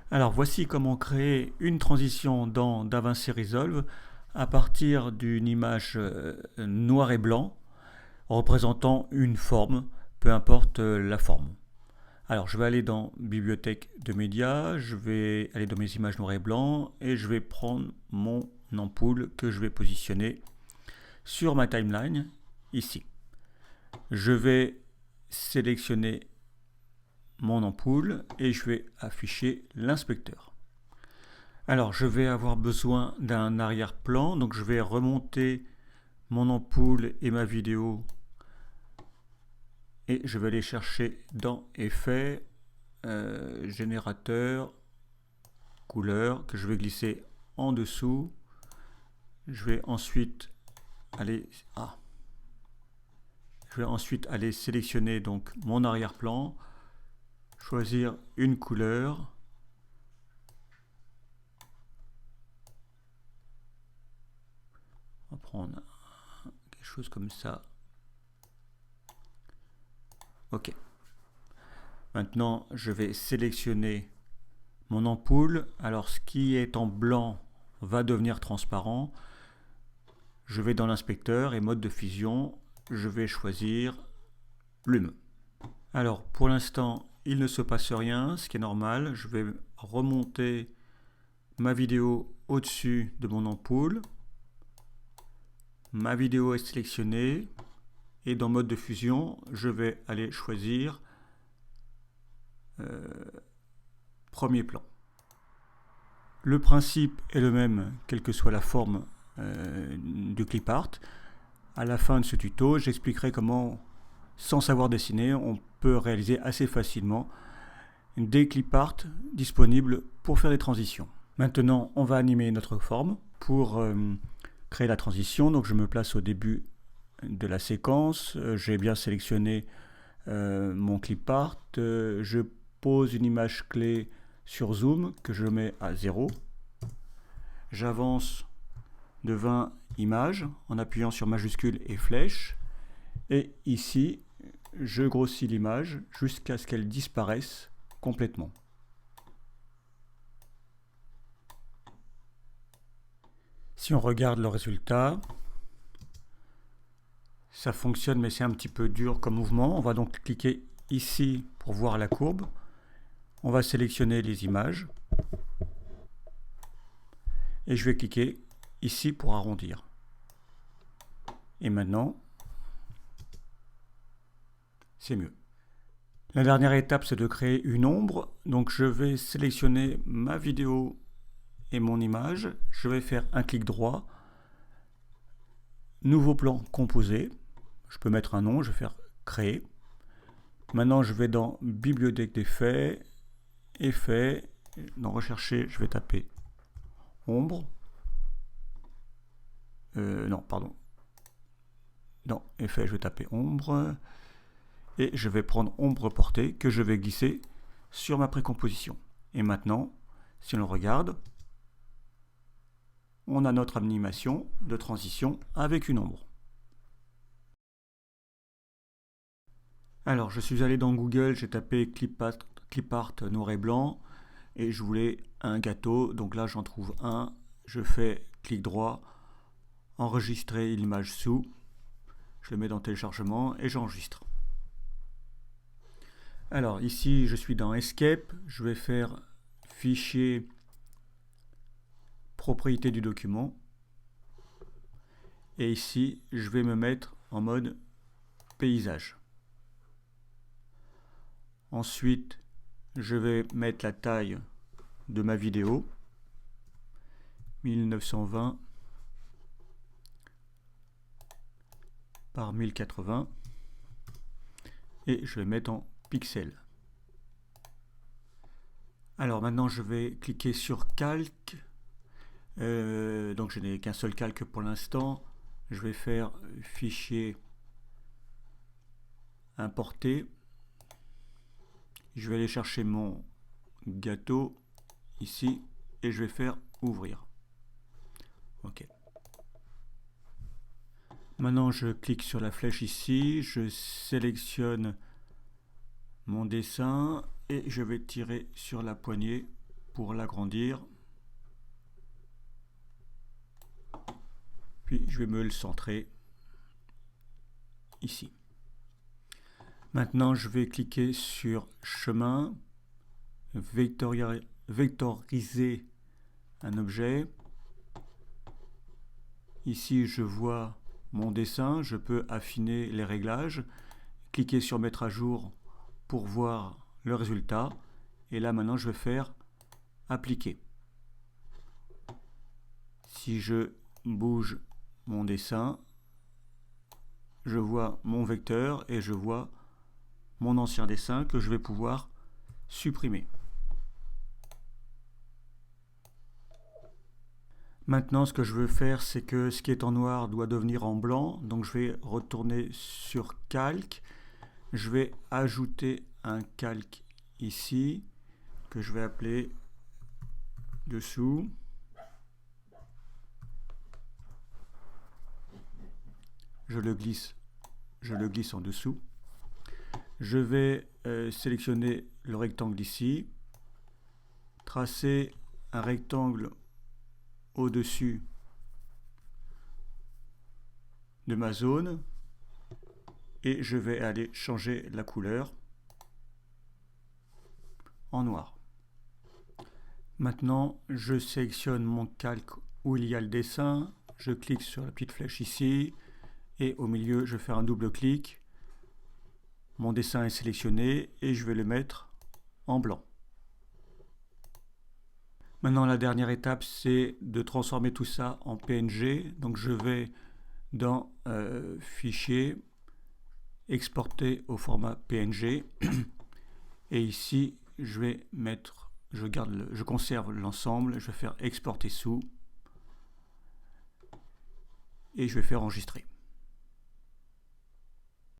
Alors voici comment créer une transition dans DaVinci Resolve à partir d'une image noir et blanc représentant une forme, peu importe la forme. Alors je vais aller dans Bibliothèque de médias, je vais aller dans mes images noir et blanc et je vais prendre mon ampoule que je vais positionner sur ma timeline ici. Je vais sélectionner mon ampoule et je vais afficher l'inspecteur. Alors je vais avoir besoin d'un arrière-plan, donc je vais remonter mon ampoule et ma vidéo et je vais aller chercher dans Effets, Générateur, Couleur, que je vais glisser en dessous. Je vais ensuite aller sélectionner donc mon arrière-plan, choisir une couleur. On va prendre quelque chose comme ça. Ok. Maintenant, je vais sélectionner mon ampoule. Alors, ce qui est en blanc va devenir transparent. Je vais dans l'inspecteur et mode de fusion. Je vais choisir Lume. Alors, pour l'instant, il ne se passe rien, ce qui est normal. Je vais remonter ma vidéo au-dessus de mon ampoule. Ma vidéo est sélectionnée. Et dans mode de fusion, je vais aller choisir premier plan. Le principe est le même, quelle que soit la forme du clip art. À la fin de ce tuto, j'expliquerai comment, sans savoir dessiner, on peut réaliser assez facilement des clip art disponibles pour faire des transitions. Maintenant, on va animer notre forme pour créer la transition. Donc je me place au début de la séquence. J'ai bien sélectionné mon clip art. Je pose une image clé sur zoom que je mets à 0. J'avance de 20 images en appuyant sur majuscule et flèche. Et ici, je grossis l'image jusqu'à ce qu'elle disparaisse complètement. Si on regarde le résultat, ça fonctionne, mais c'est un petit peu dur comme mouvement. On va donc cliquer ici pour voir la courbe. On va sélectionner les images. Et je vais cliquer ici pour arrondir. Et maintenant, c'est mieux. La dernière étape, c'est de créer une ombre. Donc je vais sélectionner ma vidéo et mon image. Je vais faire un clic droit. Nouveau plan composé. Je peux mettre un nom, je vais faire créer. Maintenant, je vais dans Bibliothèque d'effets, Effets. Dans Rechercher, je vais taper ombre. Dans Effets, je vais taper ombre. Et je vais prendre ombre portée que je vais glisser sur ma précomposition. Et maintenant, si on le regarde, on a notre animation de transition avec une ombre. Alors, je suis allé dans Google, j'ai tapé clip art noir et blanc et je voulais un gâteau. Donc là, j'en trouve un. Je fais clic droit, enregistrer l'image sous. Je le mets dans téléchargement et j'enregistre. Alors ici, je suis dans Escape. Je vais faire fichier, propriété du document. Et ici, je vais me mettre en mode paysage. Ensuite, je vais mettre la taille de ma vidéo, 1920 par 1080, et je vais mettre en pixels. Alors maintenant, je vais cliquer sur calque. Donc je n'ai qu'un seul calque pour l'instant. Je vais faire fichier, importer. Je vais aller chercher mon gâteau ici et je vais faire ouvrir. Ok. Maintenant, je clique sur la flèche ici, je sélectionne mon dessin et je vais tirer sur la poignée pour l'agrandir. Puis je vais me le centrer ici. Maintenant, je vais cliquer sur chemin, vectoriser un objet. Ici, je vois mon dessin, je peux affiner les réglages, cliquer sur mettre à jour pour voir le résultat. Et là, maintenant, je vais faire appliquer. Si je bouge mon dessin, je vois mon vecteur et je vois mon ancien dessin que je vais pouvoir supprimer. Maintenant, ce que je veux faire, c'est que ce qui est en noir doit devenir en blanc. Donc, je vais retourner sur calque. Je vais ajouter un calque ici que je vais appeler dessous. Je le glisse en dessous. Je vais sélectionner le rectangle ici, tracer un rectangle au-dessus de ma zone et je vais aller changer la couleur en noir. Maintenant, je sélectionne mon calque où il y a le dessin, je clique sur la petite flèche ici et au milieu, je fais un double clic. Mon dessin est sélectionné et je vais le mettre en blanc. Maintenant, la dernière étape, c'est de transformer tout ça en PNG. Donc, je vais dans Fichier, exporter au format PNG. Et ici, je vais mettre, je conserve l'ensemble, je vais faire exporter sous. Et je vais faire enregistrer.